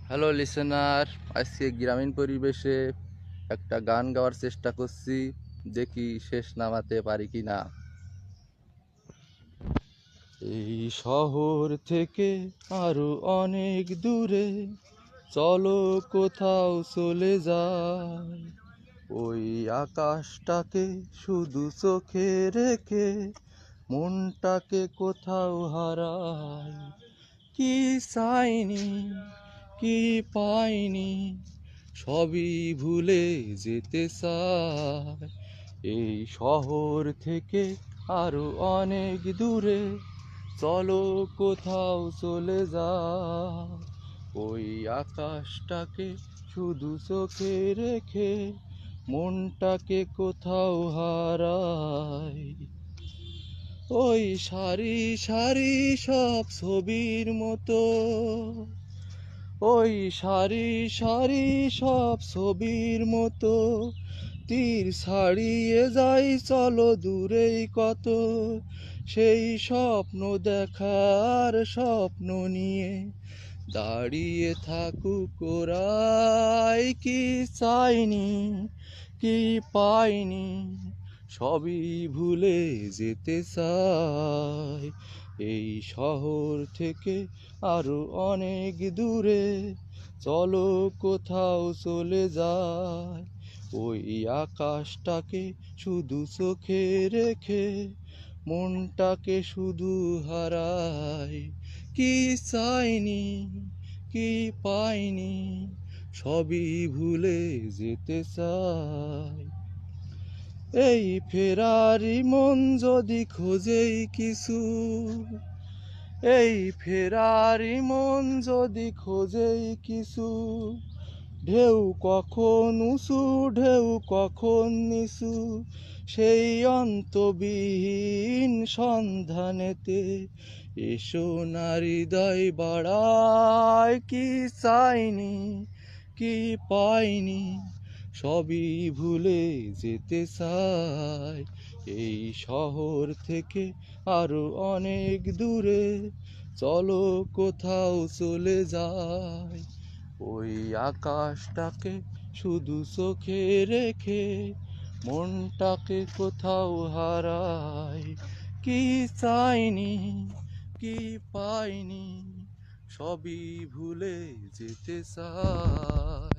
Hello listener, আজকে গ্রামীণ পরিবেশে একটা গান গাওয়ার চেষ্টা করছি, দেখি শেষ নামাতে পারি কি না। এই শহর থেকে আরো অনেক দূরে চলো কোথাও চলে যাই, ওই আকাশটাকে শুধু চোখে রেখে মনটাকে কোথাও হারাই। কি চাইনি, কি পাইনি, সবই ভুলে যেতে চাই। এই শহর থেকে আরো অনেক দূরে চলো কোথাও চলে যাই, ওই আকাশটাকে শুধু চোখে রেখে মনটাকে কোথাও হারাই। ওই সারি সারি সব ছবির মতো, ওই সারি সারি সব ছবির মতো তীর ছাড়িয়ে যাই চলো দূরেই কত। সেই স্বপ্ন দেখার স্বপ্ন নিয়ে দাঁড়িয়ে থাকুক ওরাই। কি চাইনি, কি পাইনি, সবই ভুলে যেতে চাই। এই শহর থেকে আরো অনেক দূরে চলো কোথাও চলে যাই, ওই আকাশটাকে শুধু চোখে রেখে মনটাকে শুধু হারাই। কি চাইনি, কি পাইনি, সবই ভুলে যেতে চাই। এই ফেরারি মন যদি খোঁজেই কিছু, এই ফেরারি মন যদি খোঁজেই কিছু, ঢেউ কখন উঁচু ঢেউ কখন নিচু, সেই অন্তবিহীন সন্ধানেতে এসো না হৃদয় বাড়ায়। কি চাইনি, কি পাইনি, সবই ভুলে যেতে চাই। এই শহর থেকে আরো অনেক দূরে চলো কোথাও চলে যাই, ওই আকাশটাকে শুধু চোখে রেখে মনটাকে কোথাও হারাই। কি চাইনি, কি পাইনি, সবই ভুলে যেতে চাই।